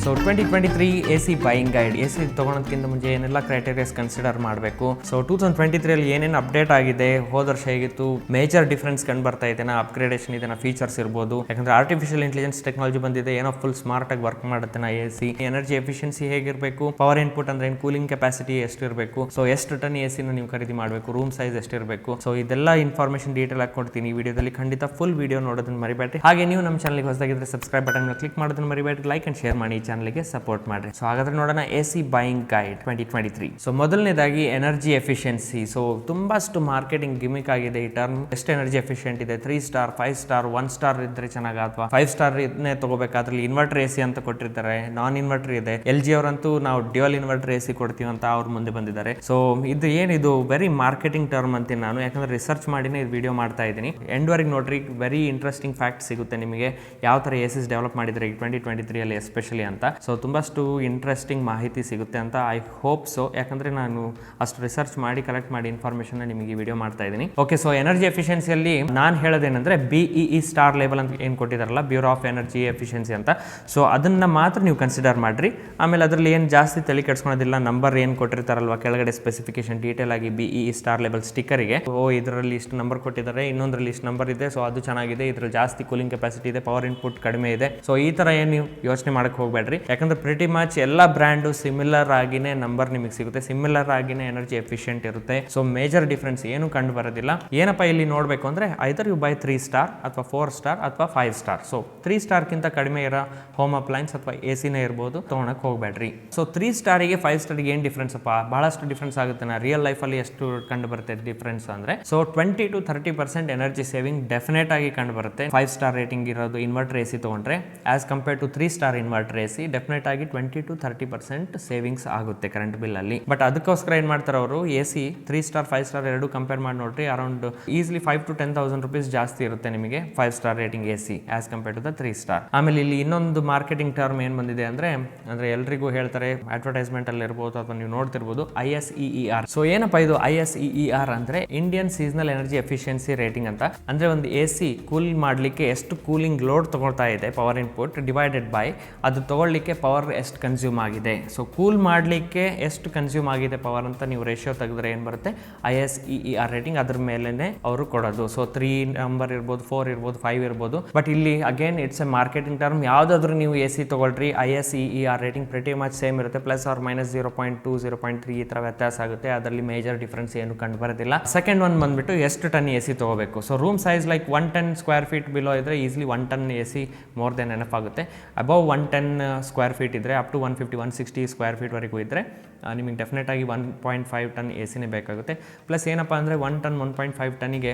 So 2023 AC buying guide. AC ತೊಗೊಳೋದಕ್ಕಿಂತ ಮುಂಚೆ ಏನೆಲ್ಲ criterias consider ಮಾಡಬೇಕು, ಸೊ 2023 ಏನೇನು ಅಪ್ಡೇಟ್ ಆಗಿದೆ, ಹೋದ ವರ್ಷ ಹೇಗಿತ್ತು, ಮೇಜರ್ ಡಿಫ್ರೆನ್ಸ್ ಕಂಡು ಬರ್ತಾ ಇದೆನಾ, ಅಪ್ಗ್ರೇಡೇಷನ್ ಇದೆನಾ, ಫೀಚರ್ಸ್ ಇರ್ಬೋದು, ಯಾಕಂದ್ರೆ ಆರ್ಟಿಫಿಷಿಯಲ್ ಇಂಟೆಲಿಜೆನ್ಸ್ ಟೆಕ್ನಾಲಜಿ ಬಂದಿದೆ, ಏನೋ ಫುಲ್ ಸ್ಮಾರ್ಟ್ ಆಗಿ ವರ್ಕ್ ಮಾಡುತ್ತೆ AC, ಎನರ್ಜಿ ಎಫಿಷಿಯನ್ಸಿ ಹೇಗಿರಬೇಕು, ಪವರ್ ಇನ್ಪುಟ್ ಅಂದ್ರೆ ಕೂಲಿಂಗ್ ಕೆಪಾಸಿಟಿ ಎಷ್ಟಿರಬೇಕು, ಸೊ ಎಷ್ಟು ಟನ್ AC ನ ನೀವು ಖರೀದಿ ಮಾಡಬೇಕು, ರೂಮ್ ಸೈಜ್ ಎಷ್ಟಿರಬೇಕು, ಸೊ ಇದೆಲ್ಲ ಇನ್ಫಾರ್ಮೇಷನ್ ಡೀಟೇಲ್ ಆಗಿ ಕೊಡ್ತೀನಿ ಈ ವಿಡಿಯೋದಲ್ಲಿ. ಖಂಡಿತ ಫುಲ್ ವಿಡಿಯೋ ನೋಡೋದನ್ನ ಮರಿಬೇಡಿ. ಹಾಗೆ ನೀವು ನಮ್ಮ ಚಾನಲ್ಗೆ ಹೊಸದಾಗಿದ್ರೆ ಸಬ್ಸ್ಕ್ರೈಬ್ ಬಟನ್ ಮೇಲೆ ಕ್ಲಿಕ್ ಮಾಡೋದನ್ನ ಮರಿಬೇಡಿ, ಲೈಕ್ ಅಂಡ್ ಶೇರ್ ಮಾಡಿ, ಈ ಚಾನಲ್ಗೆ ಸಪೋರ್ಟ್ ಮಾಡಿ. ಸೊ ಹಾಗಾದ್ರೆ ನೋಡೋಣ AC ಬೈಯಿಂಗ್ ಗೈಡ್ 2023. ಸೊ ಮೊದಲನೇದಾಗಿ ಎನರ್ಜಿ ಎಫಿಷಿಯನ್ಸಿ. ಸೊ ತುಂಬಾಷ್ಟು ಮಾರ್ಕೆಟಿಂಗ್ ಗಿಮಿಕ್ ಆಗಿದೆ ಈ ಟರ್ಮ್. ಎಷ್ಟು ಎನರ್ಜಿ ಎಫಿಷಿಯಂಟ್ ಇದೆ, 3 ಸ್ಟಾರ್, 5 ಸ್ಟಾರ್, 1 ಸ್ಟಾರ್ ಇದ್ರೆ ಚೆನ್ನಾಗ, ಅಥವಾ 5 ಸ್ಟಾರ್ ಇದನ್ನೇ ತಗೋಬೇಕಾದ್ರೆ ಇನ್ವರ್ಟರ್ AC ಅಂತ ಕೊಟ್ಟಿರ್ತಾರೆ, ನಾನ್ ಇನ್ವರ್ಟರ್ ಇದೆ. LG ಅವರಂತೂ ನಾವು ಡ್ಯುಯಲ್ ಇನ್ವರ್ಟರ್ AC ಕೊಡ್ತೀವಿ ಅಂತ ಅವ್ರ ಮುಂದೆ ಬಂದಿದ್ದಾರೆ. ಸೊ ಇದು ಏನಿದು ವೆರಿ ಮಾರ್ಕೆಟಿಂಗ್ ಟರ್ಮ್ ಅಂತೀನಿ ನಾನು, ಯಾಕಂದ್ರೆ ರಿಸರ್ಚ್ ಮಾಡಿನೇ ಇದು ವಿಡಿಯೋ ಮಾಡ್ತಾ ಇದ್ದೀನಿ. ಎಂಡ್ವರೆಗೆ ನೋಡ್ರಿ, ವೆರಿ ಇಂಟ್ರೆಸ್ಟಿಂಗ್ ಫ್ಯಾಕ್ಟ್ ಸಿಗುತ್ತೆ ನಿಮಗೆ, ಯಾವ ತರ ACs ಡೆವಲಪ್ ಮಾಡಿದ್ರೆ ಈ 2023 ಅಲ್ಲಿ ಎಸ್ಪೆಷಲಿ ಅಂತ. ಸೊ ತುಂಬಾಷ್ಟು ಇಂಟ್ರೆಸ್ಟಿಂಗ್ ಮಾಹಿತಿ ಸಿಗುತ್ತೆ ಅಂತ ಐ ಹೋಪ್ ಸೊ, ಯಾಕಂದ್ರೆ ನಾನು ಅಷ್ಟು ರಿಸರ್ಚ್ ಮಾಡಿ ಕಲೆಕ್ಟ್ ಮಾಡಿ ಇನ್ಫಾರ್ಮೇಶನ್ ನಿಮಗೆ ಈ ವಿಡಿಯೋ ಮಾಡ್ತಾ ಇದ್ದೀನಿ. ಓಕೆ, ಸೊ ಎನರ್ಜಿ ಎಫಿಷಿಯನ್ಸಿಯಲ್ಲಿ ನಾನು ಹೇಳೋದೇನೆಂದ್ರೆ BEE ಸ್ಟಾರ್ ಲೇಬಲ್ ಅಂತ ಏನು ಕೊಟ್ಟಿದಾರಲ್ಲ, ಬ್ಯೂರೋ ಆಫ್ ಎನರ್ಜಿ ಎಫಿಷಿಯನ್ಸಿ ಅಂತ, ಸೊ ಅದನ್ನ ಮಾತ್ರ ನೀವು ಕನ್ಸಿಡರ್ ಮಾಡ್ರಿ. ಆಮೇಲೆ ಅದರಲ್ಲಿ ಏನು ಜಾಸ್ತಿ ತಲೆ ಕೆಡ್ಸ್ಕೊಳೋದಿಲ್ಲ, ನಂಬರ್ ಏನು ಕೊಟ್ಟಿರ್ತಾರಲ್ವಾ ಕೆಳಗಡೆ ಸ್ಪೆಸಿಫಿಕೇಶನ್ ಡೀಟೇಲ್ ಆಗಿ BEE ಸ್ಟಾರ್ ಲೇಬಲ್ ಸ್ಟಿಕ್ಕರಿಗೆ, ಇದರಲ್ಲಿ ಇಷ್ಟು ನಂಬರ್ ಕೊಟ್ಟಿದ್ದಾರೆ, ಇನ್ನೊಂದರಲ್ಲಿ ಇಷ್ಟು ನಂಬರ್ ಇದೆ, ಸೊ ಅದು ಚೆನ್ನಾಗಿದೆ, ಇದ್ರಲ್ಲಿ ಜಾಸ್ತಿ ಕೂಲಿಂಗ್ ಕೆಪಾಸಿಟಿ ಇದೆ, ಪವರ್ ಇನ್ಪುಟ್ ಕಡಿಮೆ ಇದೆ. ಸೊ ಈ ತರ ಏನು ನೀವು ಯೋಚನೆ ಮಾಡಕ್ಕೆ ಹೋಗಬೇಡ್ರಿ, ಯಾಕಂದ್ರೆ ಪ್ರಿಟಿ ಮಚ್ ಎಲ್ಲ ಬ್ರ್ಯಾಂಡು ಸಿಮಿಲರ್ ಆಗಿನೇ ನಂಬರ್ ನಿಮಗೆ ಸಿಗುತ್ತೆ, ಸಿಮಿಲರ್ ಆಗಿನೇ ಎನರ್ಜಿ ಎಫಿಷಿಯಂಟ್ ಇರುತ್ತೆ. ಸೊ ಮೇಜರ್ ಡಿಫ್ರೆನ್ಸ್ ಏನು ಕಂಡು ಬರೋದಿಲ್ಲ. ಏನಪ್ಪ ಇಲ್ಲಿ ನೋಡಬೇಕು ಅಂದ್ರೆ ಐದರ್ ಯು ಬೈ 3 ಸ್ಟಾರ್ ಅಥವಾ 4 ಸ್ಟಾರ್ ಅಥವಾ 5 ಸ್ಟಾರ್. ಸೊ 3 ಸ್ಟಾರ್ಗಿಂತ ಕಡಿಮೆ ಇರೋ ಹೋಮ್ ಅಪ್ಲೈನ್ಸ್ ಅಥವಾ AC ನೇ ಇರ್ಬೋದು, ತೊಗೊಳಕ್ ಹೋಗಬೇಡ್ರಿ. ಸೊ 3 ಸ್ಟಾರಿಗೆ 5 ಸ್ಟಾರ್ಗೆ ಏನು ಡಿಫ್ರೆನ್ಸ್ ಅಪ್ಪ, ಬಹಳಷ್ಟು ಡಿಫ್ರೆನ್ಸ್ ಆಗುತ್ತೆ. ನಾ ರಿಯಲ್ ಲೈಫಲ್ಲಿ ಎಷ್ಟು ಕಂಡು ಬರುತ್ತೆ ಡಿಫ್ರೆನ್ಸ್ ಅಂದ್ರೆ, so 20 to 30% energy saving definite ಆಗಿ ಕಂಡು ಬರುತ್ತೆ 5 ಸ್ಟಾರ್ ರೇಟಿಂಗ್ ಇರೋದು ಇನ್ವರ್ಟರ್ AC ತಗೊಂಡ್ರೆ, as compare to 3 star inverter AC definite ಆಗಿ 20 to 30% ಸೇವಿಂಗ್ಸ್ ಆಗುತ್ತೆ ಕರೆಂಟ್ ಬಿಲ್ ಅಲ್ಲಿ. ಬಟ್ ಅದಕ್ಕೋಸ್ಕರ ಏನ್ ಮಾಡ್ತಾರೆ ಅವರು, AC 3 ಸ್ಟಾರ್ 5 ಸ್ಟಾರ್ ಎರಡು ಕಂಪೇರ್ ಮಾಡಿ ನೋಡ್ರಿ, ಅರೌಂಡ್ ಈಸಿಲಿ 5 to 10,000 rupees ಜಾಸ್ತಿ ಇರುತ್ತೆ ನಿಮಗೆ 5 star rating AC as compare to the 3 star. ಆಮೇಲೆ ಇಲ್ಲಿ ಇನ್ನೊಂದು ಮಾರ್ಕೆಟಿಂಗ್ ಟರ್ಮ್ ಏನ್ ಬಂದಿದೆ ಅಂದ್ರೆ ಎಲ್ರಿಗೂ ಹೇಳ್ತಾರೆ, ಅಡ್ವರ್ಟೈಸ್ಮೆಂಟ್ ಅಲ್ಲಿ ಇರ್ಬೋದು ಅಥವಾ ನೀವು ನೋಡ್ತಿರ್ಬೋದು, ISEER. ಸೊ ಏನಪ್ಪ ಇದು ISEER ಅಂದ್ರೆ Indian seasonal energy efficiency rating ಅಂತ. ಅಂದ್ರೆ ಒಂದು AC ಕೂಲ್ ಮಾಡ್ಲಿಕ್ಕೆ ಎಷ್ಟು ಕೂಲಿಂಗ್ ಲೋಡ್ ತಗೊಳ್ತಾ ಇದೆ, ಪವರ್ ಇನ್ಪುಟ್ ಡಿವೈಡೆಡ್ ಬೈ ಅದು ತಗೊಳ್ಳಿಕ್ಕೆ ಪವರ್ ಎಷ್ಟು ಕನ್ಸ್ಯೂಮ್ ಆಗಿದೆ. ಸೊ ಕೂಲ್ ಮಾಡಲಿಕ್ಕೆ ಎಷ್ಟು ಕನ್ಸ್ಯೂಮ್ ಆಗಿದೆ ಪವರ್ ಅಂತ ನೀವು ರೇಷಿಯೋ ತೆಗೆದ್ರೆ ಏನು ಬರುತ್ತೆ, ISEER ರೇಟಿಂಗ್ ಅದ್ರ ಮೇಲೆನೆ ಅವರು ಕೊಡೋದು. ಸೊ 3 ನಂಬರ್ ಇರ್ಬೋದು, 4 ಇರ್ಬೋದು, 5 ಇರ್ಬೋದು. ಬಟ್ ಇಲ್ಲಿ again it's A marketing term. ಯಾವುದಾದ್ರೂ ನೀವು AC ತಗೊಳ್ರಿ, ISEER rating pretty much same ಇರುತ್ತೆ, ಪ್ಲಸ್ ಆರ್ ಮೈನಸ್ 0.2 0.3 ಈ ತರ ವ್ಯತ್ಯಾಸ ಆಗುತ್ತೆ. ಅದರಲ್ಲಿ ಮೇಜರ್ ಡಿಫ್ರೆನ್ಸ್ ಏನು ಕಂಡು ಬರೋದಿಲ್ಲ. ಸೆಕೆಂಡ್ ಒನ್ ಬಂದ್ಬಿಟ್ಟು ಎಷ್ಟು ಟನ್ AC ತಗೋಬೇಕು. So room size like 110 square feet below ಇದ್ರೆ easily 1 ton AC more than enough ಆಗುತ್ತೆ. ಅಬೌವ್ 110 ಸ್ಕ್ವೇರ್ ಫೀಟ್ ಇದ್ರೆ ಅಪ್ ಟು 150 160 ಸ್ಕ್ವೇರ್ ಫೀಟ್ ವರೆಗೂ ಇದ್ರೆ ನಿಮಗೆ ಡೆಫಿನೆಟ್ ಆಗಿ 1.5 ಟನ್ AC ಬೇಕಾಗುತ್ತೆ. ಪ್ಲಸ್ ಏನಪ್ಪ ಅಂದರೆ 1 ಟನ್ 1.5 ಟನ್ನಿಗೆ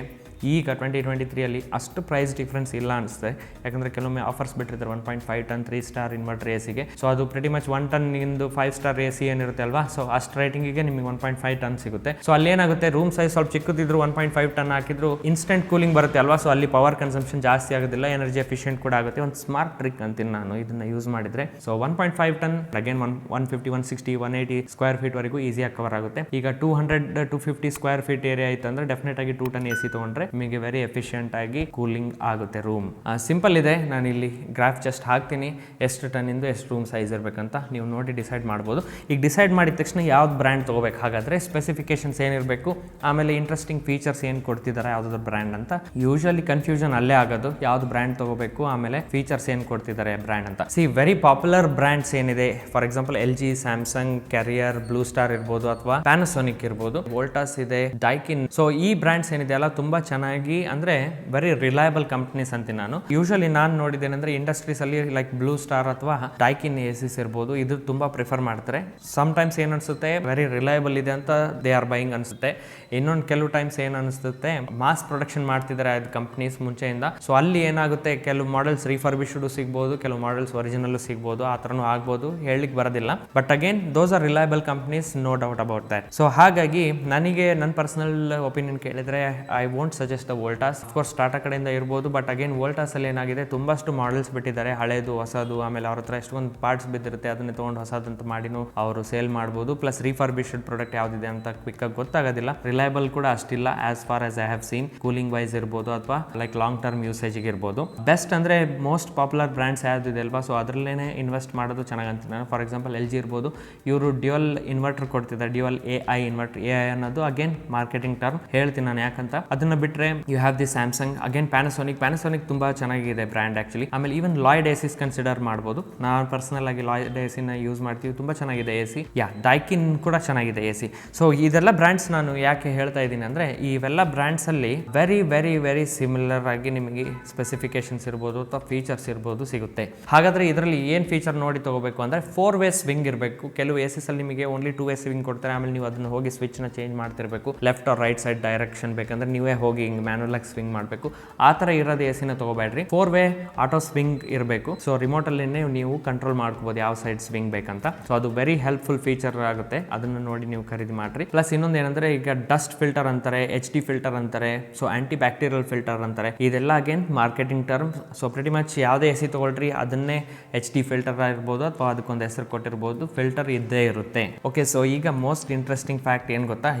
ಈಗ 2023 ಅಲ್ಲಿ ಅಷ್ಟು ಪ್ರೈಸ್ ಡಿಫ್ರೆನ್ಸ್ ಇಲ್ಲ ಅನಿಸುತ್ತೆ, ಯಾಕಂದರೆ ಕೆಲವೊಮ್ಮೆ ಆಫರ್ಸ್ ಬಿಟ್ಟಿರ್ತಾರೆ 1.5 ಟನ್ 3 ಸ್ಟಾರ್ ಇನ್ವರ್ಟರ್ ACಗೆ. ಸೊ ಅದು ಪ್ರಿಟಿ ಮಚ್ 1 ಟನ್ ಇಂದು 5 ಸ್ಟಾರ್ AC ಏನಿರುತ್ತೆ ಅಲ್ವಾ, ಸೊ ಅಷ್ಟು ರೇಟಿಂಗಿಗೆ ನಿಮಗೆ 1.5 ಟನ್ ಸಿಗುತ್ತೆ. ಸೊ ಅಲ್ಲಿ ಏನಾಗುತ್ತೆ, ರೂಮ್ ಸೈಜ್ ಸ್ವಲ್ಪ ಚಿಕ್ಕದಿದ್ರು 1.5 ಟನ್ ಹಾಕಿದ್ರು ಇನ್ಸ್ಟೆಂಟ್ ಕೂಲಿಂಗ್ ಬರುತ್ತೆ ಅಲ್ವಾ, ಸೊ ಅಲ್ಲಿ ಪವರ್ ಕನ್ಸಂಪ್ಷನ್ ಜಾಸ್ತಿ ಆಗೋದಿಲ್ಲ, ಎನರ್ಜಿ ಎಫಿಷಿಯಂಟ್ ಕೂಡ ಆಗುತ್ತೆ. ಒಂದು ಸ್ಮಾರ್ಟ್ ಟ್ರಿಕ್ ಅಂತೀನಿ ನಾನು ಇದನ್ನ ಯೂಸ್ ಮಾಡಿದ್ರೆ. So 1.5 ton again 150 160 180 square feet ವರೆಗೂ ಈಸಿಯಾಗಿ ಕವರ್ ಆಗುತ್ತೆ. ಈಗ 200 250 ಸ್ಕ್ವೇರ್ ಫೀಟ್ ಏರಿಯಾ ಆಯ್ತು ಅಂದ್ರೆ ಡೆಫಿನೆಟ್ ಆಗಿ 2 ಟನ್ AC ತಗೊಂಡ್ರೆ ನಿಮಗೆ ವೆರಿ ಎಫಿಷಿಯಂಟ್ ಆಗಿ ಕೂಲಿಂಗ್ ಆಗುತ್ತೆ ರೂಮ್. ಸಿಂಪಲ್ ಇದೆ, ನಾನು ಇಲ್ಲಿ ಗ್ರಾಫ್ ಜಸ್ಟ್ ಹಾಕ್ತೀನಿ, ಎಷ್ಟು ಟನ್ ಇಂದು ಎಷ್ಟು ರೂಮ್ ಸೈಜ್ ಇರಬೇಕಂತ ನೀವು ನೋಡಿ ಡಿಸೈಡ್ ಮಾಡ್ಬೋದು. ಈಗ ಡಿಸೈಡ್ ಮಾಡಿದ ತಕ್ಷಣ ಯಾವ್ದು ಬ್ರ್ಯಾಂಡ್ ತಗೋಬೇಕು, ಹಾಗಾದ್ರೆ ಸ್ಪೆಸಿಫಿಕೇಶನ್ಸ್ ಏನಿರಬೇಕು, ಆಮೇಲೆ ಇಂಟ್ರೆಸ್ಟಿಂಗ್ ಫೀಚರ್ಸ್ ಏನು ಕೊಡ್ತಿದ್ದಾರೆ ಯಾವ್ದಾದ್ರು ಬ್ರ್ಯಾಂಡ್ ಅಂತ. ಯೂಶಲಿ ಕನ್ಫ್ಯೂಷನ್ ಅಲ್ಲೇ ಆಗೋದು, ಯಾವ್ದು ಬ್ರ್ಯಾಂಡ್ ತಗೋಬೇಕು ಆಮೇಲೆ ಫೀಚರ್ಸ್ ಏನು ಕೊಡ್ತಿದ್ದಾರೆ ಬ್ರ್ಯಾಂಡ್ ಅಂತ. ವೆರಿ ಪಾಪ್ಯುಲರ್ ಬ್ರ್ಯಾಂಡ್ಸ್ ಏನಿದೆ, for example LG, Samsung, carrier, blue star ಇರ್ಬೋದು, ಅಥವಾ ಪ್ಯಾನಸೋನಿಕ್ ಇರ್ಬೋದು, ವೋಲ್ಟಾಸ್ ಇದೆ, ಡೈಕಿನ್. ಸೊ ಈ ಬ್ರ್ಯಾಂಡ್ಸ್ ಏನಿದೆ ಅಲ್ಲ ತುಂಬಾ ಚೆನ್ನಾಗಿ ಅಂದ್ರೆ ವೆರಿ ರಿಲಯಬಲ್ ಕಂಪ್ನೀಸ್ ಅಂತೀನಿ ನಾನು. ಯೂಶಲಿ ನಾನು ನೋಡಿದ್ದೇನೆಂದ್ರೆ ಇಂಡಸ್ಟ್ರೀಸ್ ಅಲ್ಲಿ ಲೈಕ್ ಬ್ಲೂ ಸ್ಟಾರ್ ಅಥವಾ ಡೈಕಿನ್ ACs ಇರ್ಬೋದು, ಇದು ತುಂಬಾ ಪ್ರಿಫರ್ ಮಾಡ್ತಾರೆ. ಸಮ್ ಟೈಮ್ಸ್ ಏನ್ ಅನ್ಸುತ್ತೆ ವೆರಿ ರಿಲಯಬಲ್ ಇದೆ ಅಂತ ದೇ ಆರ್ ಬೈಯಿಂಗ್ ಅನ್ಸುತ್ತೆ. ಇನ್ನೊಂದು ಕೆಲವು ಟೈಮ್ಸ್ ಏನ್ ಅನಿಸುತ್ತೆ ಮಾಸ್ ಪ್ರೊಡಕ್ಷನ್ ಮಾಡ್ತಿದ್ದಾರೆ ಅದು ಕಂಪ್ನೀಸ್ ಮುಂಚೆಯಿಂದ. ಸೊ ಅಲ್ಲಿ ಏನಾಗುತ್ತೆ, ಕೆಲವು ಮಾಡೆಲ್ಸ್ ರಿಫರ್ಬಿಶ್ಡ್ ಸಿಗ್ಬೋದು, ಕೆಲವು ಮಾಡೆಲ್ಸ್ ಒರಿಜಿನಲ್ ಸಿಗ್ಬೋದು, ಆ ಥರನೂ ಆಗ್ಬೋದು, ಹೇಳಲಿಕ್ಕೆ ಬರೋದಿಲ್ಲ. But again those are reliable companies, no doubt about that. So ಹಾಗಾಗಿ ನನಗೆ ನನ್ನ ಪರ್ಸನಲ್ ಒಪಿನಿಯನ್ ಕೇಳಿದ್ರೆ I won't suggest the Voltas. Of course Tata ಕಡೆಯಿಂದ ಇರ್ಬೋದು, ಬಟ್ ಅಗೇನ್ ವೋಲ್ಟಾಸ್ ಅಲ್ಲಿ ಏನಾಗಿದೆ ತುಂಬಾಷ್ಟು ಮಾಡೆಲ್ಸ್ ಬಿಟ್ಟಿದ್ದಾರೆ, ಹಳೇದು ಹೊಸದು, ಆಮೇಲೆ ಅವ್ರ ಹತ್ರ ಎಷ್ಟೊಂದು ಪಾರ್ಟ್ಸ್ ಬಿದ್ದಿರುತ್ತೆ, ಅದನ್ನೇ ತೊಗೊಂಡು ಹೊಸದಂತ ಮಾಡಿನೂ ಅವರು ಸೇಲ್ ಮಾಡ್ಬೋದು. ಪ್ಲಸ್ ರಿಫರ್ಬಿಶ್ಡ್ ಪ್ರಾಡಕ್ಟ್ ಯಾವ್ದಿದೆ ಅಂತ ಕ್ವಿಕ್ ಆಗಿ ಗೊತ್ತಾಗೋದಿಲ್ಲ. ರಿಲಯಬಲ್ ಕೂಡ ಅಷ್ಟಿಲ್ಲ as far as I have seen. Cooling wise ಇರ್ಬೋದು ಅಥವಾ ಲೈಕ್ ಲಾಂಗ್ ಟರ್ಮ್ ಯೂಸೇಜ್ ಇರ್ಬೋದು. ಬೆಸ್ಟ್ ಅಂದ್ರೆ ಮೋಸ್ಟ್ ಪಾಪ್ಯುಲರ್ ಬ್ರ್ಯಾಂಡ್ಸ್ ಯಾವ್ದಿದೆ ಅಲ್ವಾ, ಸೊ ಅದರಲ್ಲೇನೆ ಇನ್ವೆಸ್ಟ್ ಮಾಡೋದು ಚೆನ್ನಾಗಿ ಅಂತೀನಿ ನಾನು. ಫಾರ್ ಎಕ್ಸಾಂಪಲ್ LG ಇರ್ಬೋದು, ಇವರು ಡ್ಯುಯಲ್ ಇನ್ವರ್ಟರ್ ಕೊಡ್ತಿದ್ದಾರೆ, ಡ್ಯುಯಲ್ AI ಇನ್ವರ್ಟರ್. AI ಅನ್ನೋದು ಅಗೇನ್ ಮಾರ್ಕೆಟಿಂಗ್ ಟರ್ಮ್, ಹೇಳ್ತೀನಿ ನಾನು ಯಾಕಂತ. ಅದನ್ನ ಬಿಟ್ಟರೆ you have the Samsung, again Panasonic ತುಂಬಾ ಚೆನ್ನಾಗಿದೆ ಬ್ರ್ಯಾಂಡ್ ಆಕ್ಚುಲಿ. ಆಮೇಲೆ ಈವನ್ ಲಾಯ್ಡ್ ಎಸಿಸ್ ಕನ್ಸಿಡರ್ ಮಾಡ್ಬೋದು. ನಾನು ಪರ್ಸನಲ್ ಆಗಿ ಲಾಯ್ಡ್ ಎಸಿನ ಯೂಸ್ ಮಾಡ್ತೀವಿ, ತುಂಬಾ ಚೆನ್ನಾಗಿದೆ AC. ಡೈಕಿನ್ ಕೂಡ ಚೆನ್ನಾಗಿದೆ AC. ಸೊ ಇದೆಲ್ಲ ಬ್ರ್ಯಾಂಡ್ಸ್ ನಾನು ಯಾಕೆ ಹೇಳ್ತಾ ಇದ್ದೀನಿ ಅಂದ್ರೆ, ಇವೆಲ್ಲ ಬ್ರ್ಯಾಂಡ್ಸ್ ಅಲ್ಲಿ ವೆರಿ ವೆರಿ ವೆರಿ ಸಿಮಿಲರ್ ಆಗಿ ನಿಮಗೆ ಸ್ಪೆಸಿಫಿಕೇಶನ್ಸ್ ಇರ್ಬೋದು ಅಥವಾ ಫೀಚರ್ಸ್ ಇರ್ಬೋದು ಸಿಗುತ್ತೆ. ಹಾಗಾದ್ರೆ ಇದರಲ್ಲಿ ಏನು ಫೀಚರ್ ನೋಡಿ ತಗೋಬೇಕು ಅಂದ್ರೆ 4-way ಸ್ವಿಂಗ್ ಇರಬೇಕು. ಕೆಲವು ಎಸಿಸ್ ಅಲ್ಲಿ ನಿಮಗೆ ಓನ್ಲಿ 2-way ಸ್ವಿಂಗ್ ಕೊಡ್ತಾರೆ, ಆಮೇಲೆ ನೀವು ಅದನ್ನ ಹೋಗಿ ಸ್ವಿಚ್ ನ ಚೇಂಜ್ ಮಾಡ್ತಿರ್ಬೇಕು. Left or right side direction ಬೇಕಂದ್ರೆ ನೀವೇ ಹೋಗಿ ಹಿಂಗೆ ಮ್ಯಾನುವಲ್ ಆಗಿ ಸ್ವಿಂಗ್ ಮಾಡಬೇಕು. ಆ ಥರ ಇರೋದು ಎಸಿನ ತಗೋಬೇಡ್ರಿ. 4-way ಆಟೋ ಸ್ವಿಂಗ್ ಇರಬೇಕು. ಸೊ ರಿಮೋಟ್ ಅಲ್ಲಿ ನೀವು ಕಂಟ್ರೋಲ್ ಮಾಡ್ಕೋಬಹುದು ಯಾವ ಸೈಡ್ ಸ್ವಿಂಗ್ ಬೇಕಂತ. ಸೊ ಅದು ವೆರಿ ಹೆಲ್ಪ್ಫುಲ್ ಫೀಚರ್ ಆಗುತ್ತೆ, ಅದನ್ನ ನೋಡಿ ನೀವು ಖರೀದಿ ಮಾಡ್ರಿ. ಪ್ಲಸ್ ಇನ್ನೊಂದು ಏನಂದ್ರೆ, ಈಗ ಡಸ್ಟ್ ಫಿಲ್ಟರ್ ಅಂತಾರೆ, HD ಫಿಲ್ಟರ್ ಅಂತಾರೆ, ಸೊ ಆಂಟಿ ಬ್ಯಾಕ್ಟೀರಿಯಲ್ ಫಿಲ್ಟರ್ ಅಂತಾರೆ. ಇದೆಲ್ಲ again marketing term. So pretty much ಯಾವುದೇ ಎಸಿ ತಗೊಳ್ರಿ ಅದನ್ನೇ HD ಫಿಲ್ಟರ್ ಇರ್ಬೋದು ಅಥವಾ ಅದಕ್ಕೊಂದು ಹೆಸರು ಕೊಟ್ಟಿರ್ಬೋದು, ಫಿಲ್ಟರ್ ಇದ್ದೇ ಇರುತ್ತೆ. ಓಕೆ, ಸೊ ಈಗ ಮೋಸ್ಟ್ ಇಂಟ್ರೆಸ್ಟಿಂಗ್ ಫ್ಯಾಕ್ಟ್ ಏನ್ ಗೊತ್ತಾ,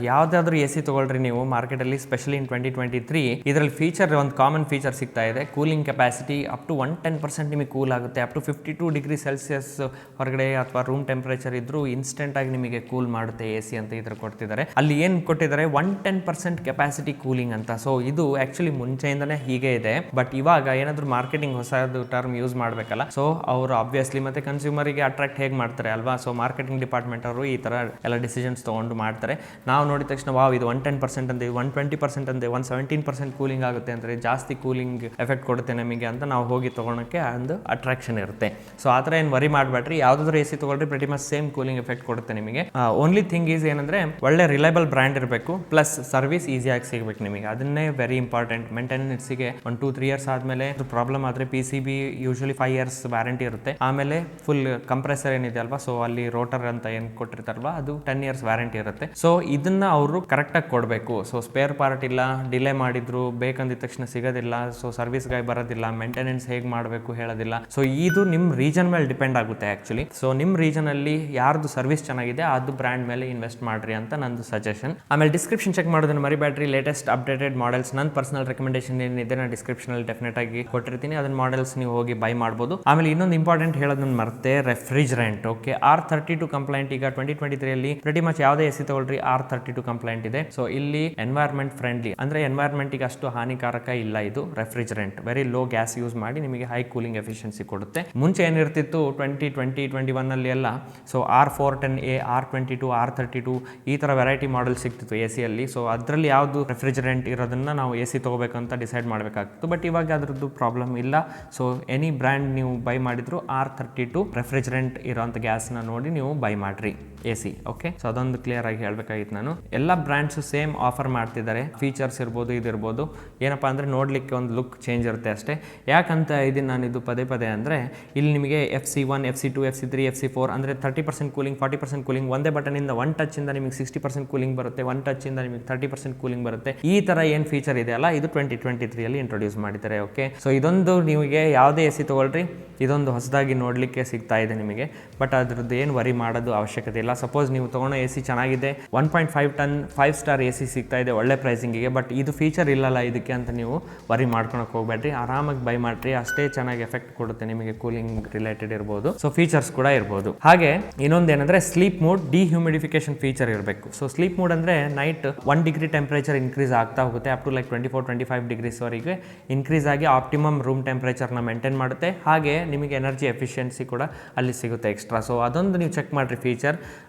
ಯಾವ್ದಾದ್ರು ಎಸಿ ತಗೊಳ್ರಿ ನೀವು ಮಾರ್ಕೆಟ್ ಅಲ್ಲಿ, ಸ್ಪೆಷಲಿ ಇನ್ 2023 ಇದರಲ್ಲಿ ಫೀಚರ್, ಒಂದು ಕಾಮನ್ ಫೀಚರ್ ಸಿಗ್ತಾ ಇದೆ. ಕೂಲಿಂಗ್ ಕೆಪಾಸಿಟಿ ಅಪ್ ಟು 110% ನಿಮಗೆ ಕೂಲ್ ಆಗುತ್ತೆ. ಅಪ್ ಟು 52 ಡಿಗ್ರಿ ಸೆಲ್ಸಿಯಸ್ ಹೊರಗಡೆ ಅಥವಾ ರೂಮ್ ಟೆಂಪರೇಚರ್ ಇದ್ರೂ ಇನ್ಸ್ಟೆಂಟ್ ಆಗಿ ನಿಮಗೆ ಕೂಲ್ ಮಾಡುತ್ತೆ ಎಸಿ ಅಂತ ಇದ್ರ ಕೊಡ್ತಿದ್ದಾರೆ. ಅಲ್ಲಿ ಏನ್ ಕೊಟ್ಟಿದ್ದಾರೆ, 110% ಕೆಪಾಸಿಟಿ ಕೂಲಿಂಗ್ ಅಂತ. ಸೊ ಇದು ಆಕ್ಚುಲಿ ಮುಂಚೆಯಿಂದನೇ ಹೀಗೆ ಇದೆ, ಬಟ್ ಇವಾಗ ಏನಾದ್ರು ಮಾರ್ಕೆಟಿಂಗ್ ಹೊಸದು ಟರ್ಮ್ ಯೂಸ್ ಮಾಡಬೇಕಲ್ಲ, ಸೊ ಅವರು ಆಬ್ವಿಯಸ್ಲಿ ಮತ್ತೆ ಕನ್ಸ್ಯೂಮರಿಗೆ ಅಟ್ರಾಕ್ಟ್ ಹೇಗೆ ಮಾಡ್ತಾರೆ ಅಲ್ವಾ. ಸೊ ಮಾರ್ಕೆಟಿಂಗ್ ಡಿಪಾರ್ಟ್ಮೆಂಟ್ ಅವರು ಈ ತರ ಎಲ್ಲ ಡಿಸಿಷನ್ಸ್ ತಗೊಂಡು ಮಾಡ್ತಾರೆ. ನಾವು ನೋಡಿದ ತಕ್ಷಣ ವಾವ್ ಇದು 110% ಅಂದೆ, 120% ಅಂದೆ, 117% ಕೂಲಿಂಗ್ ಆಗುತ್ತೆ ಅಂದರೆ ಜಾಸ್ತಿ ಕೂಲಿಂಗ್ ಎಫೆಕ್ಟ್ ಕೊಡುತ್ತೆ ನಮಗೆ ಅಂತ ನಾವು ಹೋಗಿ ತಗೊಳಕ್ಕೆ ಒಂದು ಅಟ್ರಾಕ್ಷನ್ ಇರುತ್ತೆ. ಸೊ ಆ ಥರ ಏನು ವರಿ ಮಾಡಬೇಡ್ರಿ, ಯಾವ್ದಾದ್ರು ಎಸಿ ತಗೊಳ್ರಿ ಪ್ರತಿ ಮಚ್ ಸೇಮ್ ಕೂಲಿಂಗ್ ಎಫೆಕ್ಟ್ ಕೊಡುತ್ತೆ ನಿಮಗೆ. ಓನ್ಲಿ ಥಿಂಗ್ ಈಸ್ ಏನಂದ್ರೆ, ಒಳ್ಳೆ ರಿಲಯಬಲ್ ಬ್ರ್ಯಾಂಡ್ ಇರಬೇಕು, ಪ್ಲಸ್ ಸರ್ವಿಸ್ ಈಸಿಯಾಗಿ ಸಿಗಬೇಕು ನಿಮಗೆ. ಅದನ್ನೇ ವೆರಿ ಇಂಪಾರ್ಟೆಂಟ್. ಮೇಂಟೆನೆನ್ಸ್ಗೆ 1-2-3 ಇಯರ್ಸ್ ಆದಮೇಲೆ ಪ್ರಾಬ್ಲಮ್ ಆದರೆ PCB ಯೂಶಲಿ 5 ಇಯರ್ಸ್ ವ್ಯಾರಂಟಿ ಇರುತ್ತೆ. ಆಮೇಲೆ ಫುಲ್ ಕಂಪ್ರೆಸರ್ ಏನಿದೆ ಅಲ್ವಾ, ಸೊ ಅಲ್ಲಿ ರೋಟರ್ ಅಂತ ಏನು ಕೊಟ್ಟಿರ್ತಾರಲ್ವಾ ಅದು 10 ಇಯರ್ಸ್ ವ್ಯಾರಂಟಿ ಇರುತ್ತೆ. ಸೊ ಇದನ್ನ ಅವರು ಕರೆಕ್ಟಾಗಿ ಕೊಡಬೇಕು. ಸೊ ಸ್ಪೇರ್ ಪಾರ್ಟ್ ಇಲ್ಲ, ಡಿಲೇ ಮಾಡಿದ್ರು ಬೇಕಂದಿದ ತಕ್ಷಣ ಸಿಗೋದಿಲ್ಲ, ಸೊ ಸರ್ವಿಸ್ ಗಾಯ್ ಬರೋದಿಲ್ಲ, ಮೇಂಟೆನೆನ್ಸ್ ಹೇಗೆ ಮಾಡಬೇಕು ಹೇಳೋದಿಲ್ಲ. ಸೊ ಇದು ನಿಮ್ಮ ರೀಜನ್ ಮೇಲೆ ಡಿಪೆಂಡ್ ಆಗುತ್ತೆ ಆಕ್ಚುಲಿ. ಸೊ ನಿಮ್ಮ ರೀಜನ್ ಅಲ್ಲಿ ಯಾರ್ದು ಸರ್ವಿಸ್ ಚೆನ್ನಾಗಿದೆ ಅದು ಬ್ರ್ಯಾಂಡ್ ಮೇಲೆ ಇನ್ವೆಸ್ಟ್ ಮಾಡ್ರಿ ಅಂತ ನಂದು ಸಜೆಷನ್. ಆಮೇಲೆ ಡಿಸ್ಕ್ರಿಪ್ಷನ್ ಚೆಕ್ ಮಾಡೋದನ್ನ ಮರಿಬೇಡ್ರಿ. ಲೇಟೆಸ್ಟ್ ಅಪ್ಡೇಟೆಡ್ ಮಾಡೆಲ್ಸ್ ನನ್ನ ಪರ್ಸನಲ್ ರೆಕಮೆಂಡೇಶನ್ ಏನಿದೆ ನಾನು ಡಿಸ್ಕ್ರಿಪ್ಷನ್ ಅಲ್ಲಿ ಡೆಫಿನೆಟ್ ಆಗಿ ಕೊಟ್ಟಿರ್ತೀನಿ, ಅದನ್ನ ಮಾಡೆಲ್ಸ್ ನೀವು ಹೋಗಿ ಬೈ ಮಾಡ್ಬೋದು. ಆಮೇಲೆ ಇನ್ನೊಂದು ಇಂಪಾರ್ಟೆಂಟ್ ಹೇಳೋದನ್ನ ಮರ್ತೆ, ರೆಫ್ರಿಜರೆಂಟ್. ಓಕೆ, R32 ಕಂಪ್ಲೈಂಟ್ ಈಗ 2023 ಅಲ್ಲಿ ಪ್ರತಿ ಮಚ್ ಯಾವುದೇ ಎಸಿ ತಗೊಳ್ರಿ R32 ಕಂಪ್ಲೈಂಟ್ ಇದೆ. ಸೊ ಇಲ್ಲಿ ಎನ್ವೈರ್ಮೆಂಟ್ ಫ್ರೆಂಡ್ಲಿ ಅಂದ್ರೆ ಎನ್ವೈರ್ಮೆಂಟ್ಗೆ ಅಷ್ಟು ಹಾನಿಕಾರಕ ಇಲ್ಲ ಇದು refrigerant. Very low gas use ಮಾಡಿ ನಿಮಗೆ ಹೈ ಕೂಲಿಂಗ್ ಎಫಿಷಿಯನ್ಸಿ ಕೊಡುತ್ತೆ. ಮುಂಚೆ ಏನಿರ್ತಿತ್ತು 2020-21 ಅಲ್ಲಿ ಎಲ್ಲ, ಸೊ R410A, R22, R32 ಈ ತರ ವೆರೈಟಿ ಮಾಡೆಲ್ ಸಿಗ್ತಿತ್ತು ಎಸಿಯಲ್ಲಿ. ಸೊ ಅದರಲ್ಲಿ ಯಾವುದು ರೆಫ್ರಿಜರೆಂಟ್ ಇರೋದನ್ನ ನಾವು ಎಸಿ ತಗೋಬೇಕಂತ ಡಿಸೈಡ್ ಮಾಡಬೇಕಾಗ್ತಿತ್ತು. ಬಟ್ ಇವಾಗ ಅದ್ರದ್ದು ಪ್ರಾಬ್ಲಮ್ ಇಲ್ಲ. ಸೊ ಎನಿ ಬ್ರ್ಯಾಂಡ್ ನೀವು ಬೈ ಮಾಡಿದ್ರು R32 ರೆಫ್ರಿಜರೆಂಟ್ ಇರೋಂಥ ಗ್ಯಾಸ್ನ ನೋಡಿ ನೀವು ಬೈ ಮಾಡ್ರಿ ಎಸಿ. ಓಕೆ, ಸೊ ಅದೊಂದು ಕ್ಲಿಯರ್ ಆಗಿ ಹೇಳ್ಬೇಕಾಗಿತ್ತು ನಾನು. ಎಲ್ಲ ಬ್ರ್ಯಾಂಡ್ಸ್ ಸೇಮ್ ಆಫರ್ ಮಾಡ್ತಿದ್ದಾರೆ, ಫೀಚರ್ಸ್ ಇರ್ಬೋದು ಇದಿರ್ಬೋದು. ಏನಪ್ಪ ಅಂದರೆ ನೋಡಲಿಕ್ಕೆ ಒಂದು ಲುಕ್ ಚೇಂಜ್ ಇರುತ್ತೆ ಅಷ್ಟೇ. ಯಾಕಂತ ಇದನ್ನು ನಾನು ಇದು ಪದೇ ಅಂದರೆ, ಇಲ್ಲಿ ನಿಮಗೆ FC1, FC2, FC3, FC4 ಅಂದರೆ 30% ಕೂಲಿಂಗ್, 40% ಕೂಲಿಂಗ್ ಒಂದೇ ಬಟನಿಂದ, ಒನ್ ಟಚ್ಚಿಂದ ನಿಮಗೆ 60% ಕೂಲಿಂಗ್ ಬರುತ್ತೆ, ಒನ್ ಟಚ್ಚಿಂದ ನಿಮಗೆ 30% ಕೂಲಿಂಗ್ ಬರುತ್ತೆ. ಈ ಥರ ಏನು ಫೀಚರ್ ಇದೆ ಅಲ್ಲ, ಇದು 2023 ಅಲ್ಲಿ ಇಂಟ್ರೊಡ್ಯೂಸ್ ಮಾಡಿದ್ದಾರೆ. ಓಕೆ, ಸೊ ಇದೊಂದು ನಿಮಗೆ ಯಾವುದೇ ಎಸಿ ತೊಗೊಳ್ರಿ, ಇದೊಂದು ಹೊಸದಾಗಿ ನೋಡಲಿಕ್ಕೆ ಸಿಗ್ತಾ ಇದೆ ನಿಮಗೆ. ಬಟ್ ಅದ್ರದ್ದು ಏನು ವರಿ ಮಾಡೋದು ಅವಶ್ಯಕತೆ ಇಲ್ಲ. ಸಪೋಸ್ ನೀವು ತೊಗೊಳ್ಳೋ ಎಸಿ ಚೆನ್ನಾಗಿದೆ, 1.5 ಟನ್ 5 ಸ್ಟಾರ್ ಎಸಿ ಸಿಗ್ತಾ ಇದೆ ಒಳ್ಳೆ ಪ್ರೈಸಿಂಗಿಗೆ, ಬಟ್ ಇದು ಫೀಚರ್ ಇಲ್ಲಲ್ಲ ಇದಕ್ಕೆ ಅಂತ ನೀವು ವರಿ ಮಾಡ್ಕೊಳಕ್ಕೆ ಹೋಗ್ಬೇಡ್ರಿ. ಆರಾಮಾಗಿ ಬೈ ಮಾಡ್ರಿ, ಅಷ್ಟೇ ಚೆನ್ನಾಗಿ ಎಫೆಕ್ಟ್ ಕೊಡುತ್ತೆ ನಿಮಗೆ, ಕೂಲಿಂಗ್ ರಿಲೇಟೆಡ್ ಇರ್ಬೋದು, ಸೊ ಫೀಚರ್ಸ್ ಕೂಡ ಇರ್ಬೋದು. ಹಾಗೆ ಇನ್ನೊಂದೇನಂದ್ರೆ ಸ್ಲೀಪ್ ಮೋಡ್ ಡಿಹ್ಯೂಮಿಡಿಫಿಕೇಶನ್ ಫೀಚರ್ ಇರಬೇಕು. ಸೊ ಸ್ಲೀಪ್ ಮೋಡ್ ಅಂದ್ರೆ ನೈಟ್ 1 ಡಿಗ್ರಿ ಟೆಂಪರೇಚರ್ ಇನ್ಕ್ರೀಸ್ ಆಗ್ತಾ ಹೋಗುತ್ತೆ, ಅಪ್ ಟು ಲೈಕ್ 24-25 ಡಿಗ್ರೀಸ್ ವರೆಗೆ ಇನ್ಕ್ರೀಸ್ ಆಗಿ ಆಪ್ಟಿಮಮ್ ರೂಮ್ ಟೆಂಪರೇಚರ್ನ ಮೇಂಟೈನ್ ಮಾಡುತ್ತೆ. ಹಾಗೆ ನಿಮಗೆ ಎನರ್ಜಿ ಎಫಿಷಿಯನ್ಸಿ ಕೂಡ ಅಲ್ಲಿ ಸಿಗುತ್ತೆ ಎಕ್ಸ್ಟ್ರಾ. ಸೊ ಅದೊಂದು ನೀವು ಚೆಕ್ ಮಾಡಿರಿ ಫೀಚರ್.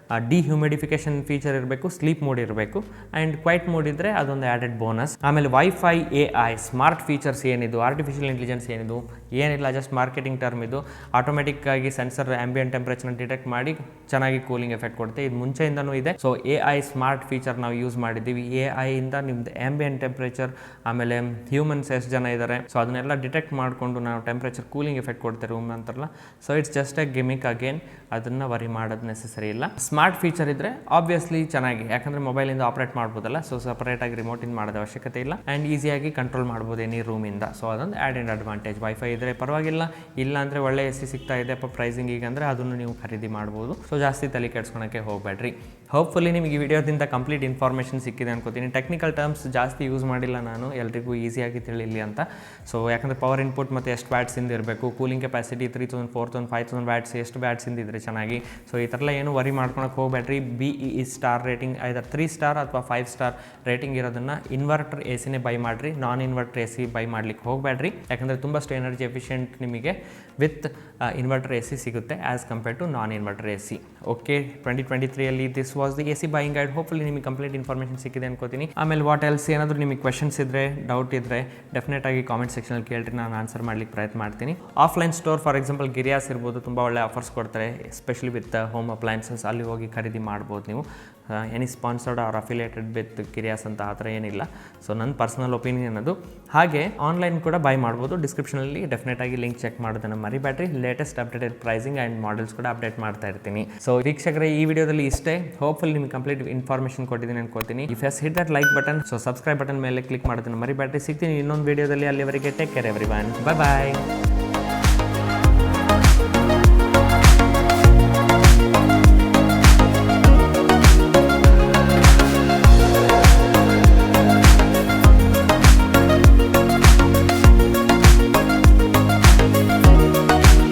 ಡಿಹ್ಯೂಮಿಡಿಫಿಕೇಶನ್ ಫೀಚರ್ ಇರಬೇಕು, ಸ್ಲೀಪ್ ಮೋಡ್ ಇರಬೇಕು, ಆ್ಯಂಡ್ ಕ್ವೈಟ್ ಮೋಡ್ ಇದ್ದರೆ ಅದೊಂದು ಆ್ಯಡೆಡ್ ಬೋನಸ್. ಆಮೇಲೆ ವೈಫೈ AI ಸ್ಮಾರ್ಟ್ ಫೀಚರ್ಸ್ ಏನಿದು, ಆರ್ಟಿಫಿಷಿಯಲ್ ಇಂಟೆಲಿಜೆನ್ಸ್ ಏನಿದು, ಏನಿಲ್ಲ ಜಸ್ಟ್ ಮಾರ್ಕೆಟಿಂಗ್ ಟರ್ಮ್ ಇದು. ಆಟೋಮೆಟಿಕ್ ಆಗಿ ಸೆನ್ಸರ್ ಆಂಬಿಯಂಟ್ ಟೆಂಪರೇಚರ್ನ ಡಿಟೆಕ್ಟ್ ಮಾಡಿ ಚೆನ್ನಾಗಿ ಕೂಲಿಂಗ್ ಎಫೆಕ್ಟ್ ಕೊಡುತ್ತೆ. ಇದು ಮುಂಚೆಯಿಂದನೂ ಇದೆ. ಸೊ AI ಸ್ಮಾರ್ಟ್ ಫೀಚರ್ ನಾವು ಯೂಸ್ ಮಾಡಿದ್ದೀವಿ. AI ಇಂದ ನಿಮ್ದು ಆಂಬಿಯಂಟ್ ಟೆಂಪರೇಚರ್, ಆಮೇಲೆ ಹ್ಯೂಮನ್ಸ್ ಎಷ್ಟು ಜನ ಇದ್ದಾರೆ, ಸೊ ಅದನ್ನೆಲ್ಲ ಡಿಟೆಕ್ಟ್ ಮಾಡಿಕೊಂಡು ನಾವು ಟೆಂಪರೇಚರ್ ಕೂಲಿಂಗ್ ಎಫೆಕ್ಟ್ ಕೊಡ್ತೇವೆ ರೂಮ್ ಅಂತಾರಲ್ಲ. So it's just A gimmick again, ಅದನ್ನು ವರಿ ಮಾಡೋದು ನೆಸೆಸರಿ ಇಲ್ಲ. ಸ್ಮಾರ್ಟ್ ಫೀಚರ್ ಇದ್ದರೆ ಆಬ್ವಿಯಸ್ಲಿ ಚೆನ್ನಾಗಿ, ಯಾಕಂದರೆ ಮೊಬೈಲಿಂದ ಆಪ್ರೇಟ್ ಮಾಡ್ಬೋದಲ್ಲ. ಸೊ ಸಪರೇಟಾಗಿ ರಿಮೋಟಿಂದ ಮಾಡೋದು ಅವಶ್ಯಕತೆ ಇಲ್ಲ, ಆ್ಯಂಡ್ ಈಸಿಯಾಗಿ ಕಂಟ್ರೋಲ್ ಮಾಡ್ಬೋದು ಎನಿ ರೂಮಿಂದ. ಸೊ ಅದೊಂದು ಆ್ಯಡೆಡ್ ಅಡ್ವಾಂಟೇಜ್. ವೈಫೈ ಇದ್ದರೆ ಪರವಾಗಿಲ್ಲ, ಇಲ್ಲ ಅಂದರೆ ಒಳ್ಳೆ ಎಸಿ ಸಿಗ್ತಾ ಇದೆ ಪ್ರೈಸಿಂಗ್ ಈಗ ಅಂದರೆ ಅದನ್ನು ನೀವು ಖರೀದಿ ಮಾಡ್ಬೋದು. ಸೊ ಜಾಸ್ತಿ ತಲೆ ಕೆಡ್ಸ್ಕೊಳಕ್ಕೆ ಹೋಗಬೇಡ್ರಿ. ಹೋಪ್ಫುಲಿ ನಿಮಗೆ ಈ ವಿಡಿಯೋದಿಂದ ಕಂಪ್ಲೀಟ್ ಇನ್ಫಾರ್ಮೇಷನ್ ಸಿಕ್ಕಿದೆ ಅನ್ಕೋತೀನಿ. ಟೆಕ್ನಿಕಲ್ ಟರ್ಮ್ಸ್ ಜಾಸ್ತಿ ಯೂಸ್ ಮಾಡಿಲ್ಲ ನಾನು, ಎಲ್ರಿಗೂ ಈಸಿಯಾಗಿ ತಿಳಿಲಿ ಅಂತ. ಸೊ ಯಾಕಂದರೆ ಪವರ್ ಇನ್ಪುಟ್ ಮತ್ತು ಎಷ್ಟು ವ್ಯಾಟ್ಸಿಂದ ಇರಬೇಕು, ಕೂಲಿಂಗ್ ಕೆಪಾಸಿಟಿ 3000 4000 5000 ವ್ಯಾಟ್ಸ್ ಎಷ್ಟು ವ್ಯಾಟ್ಸಿಂದ ಇದ್ದರೆ ಚೆನ್ನಾಗಿ. ಸೊ ಈ ಥರ ಏನು ವರಿ ಮಾಡ್ಕೊಳಕ್ಕೆ ಹೋಗ್ಬೇಡ್ರಿ. BEE star rating either 3 star ಅಥವಾ 5 ಸ್ಟಾರ್ ರೇಟಿಂಗ್ ಇರೋದನ್ನು ಇನ್ವರ್ಟರ್ ಎ ಸಿನೇ ಬೈ ಮಾಡಿರಿ, non inverter A C buy ಮಾಡ್ಲಿಕ್ಕೆ ಹೋಗಬೇಡ್ರಿ. ಯಾಕಂದರೆ ತುಂಬಷ್ಟು ಎನರ್ಜಿ ಎಫಿಷಿಯೆಂಟ್ ನಿಮಗೆ ವಿತ್ ಇನ್ವರ್ಟರ್ ಎ ಸಿ ಸಿಗುತ್ತೆ as compared to non inverter A C. Okay, 2023 this was the AC buying guide. Hopefully ನಿಮಗೆ ಕಂಪ್ಲೀಟ್ ಇನ್ಫಾರ್ಮೇಷನ್ ಸಿಕ್ಕಿದೆ ಅನ್ಕೋತೀನಿ. ಆಮೇಲೆ ವಾಟ್ ಎಲ್ಸ್ ಏನಾದರೂ ನಿಮಗೆ ಕ್ವೆಶನ್ಸ್ ಇದ್ದರೆ, ಡೌಟ್ ಇದ್ದರೆ ಡೆಫಿನೆಟ್ ಆಗಿ ಕಾಮೆಂಟ್ ಸೆಕ್ಷನಲ್ಲಿ ಕೇಳ್ರಿ, ನಾನು ಆನ್ಸರ್ ಮಾಡ್ಲಿಕ್ಕೆ ಪ್ರಯತ್ನ ಮಾಡ್ತೀನಿ. Offline store for example Girias ಇರ್ಬೋದು, ತುಂಬ ಒಳ್ಳೆ ಆಫರ್ಸ್ ಕೊಡ್ತಾರೆ ಎಸ್ಪೆಷಲಿ ವಿತ್ ಹೋಮ್ ಅಪ್ಲಯನ್ಸಸ್. ಅಲ್ಲಿ ಹೋಗಿ ಖರೀದಿ ಮಾಡ್ಬೋದು ನೀವು. Any sponsored or affiliated with ಕಿರಿಯಾಸ್ ಅಂತ ಆ ಥರ ಏನಿಲ್ಲ. ಸೊ ನನ್ನ ಪರ್ಸನಲ್ ಒಪಿನಿಯನ್ ಅದು. ಹಾಗೆ ಆನ್ಲೈನ್ ಕೂಡ ಬೈ ಮಾಡ್ಬೋದು. ಡಿಸ್ಕ್ರಿಪ್ಷನಲ್ಲಿ ಡೆಫಿನೆಟ್ ಆಗಿ ಲಿಂಕ್ ಚೆಕ್ ಮಾಡೋದನ್ನು ಮರಿಬೇಡ್ರಿ. Latest updated pricing and models ಕೂಡ ಅಪ್ಡೇಟ್ ಮಾಡ್ತಾ ಇರ್ತೀನಿ. ಸೊ ವೀಕ್ಷಕರೇ, ಈ ವಿಡಿಯೋದಲ್ಲಿ ಇಷ್ಟೇ. ಹೋಪ್ಫುಲಿ ನಿಮಗೆ ಕಂಪ್ಲೀಟ್ ಇನ್ಫಾರ್ಮೇಷನ್ ಕೊಟ್ಟಿದ್ದೀನಿ ಅನ್ಕೋತೀನಿ. If yes hit that like button, so subscribe button ಮೇಲೆ ಕ್ಲಿಕ್ ಮಾಡೋದನ್ನು ಮರಿಬೇಡ್ರಿ. ಸಿಗ್ತೀನಿ ಇನ್ನೊಂದು ವಿಡಿಯೋದಲ್ಲಿ. ಅಲ್ಲಿವರೆಗೆ ಟೇಕ್ ಕೇರ್ ಎವ್ರಿವನ್, ಬಾಯ್ ಬಾಯ್.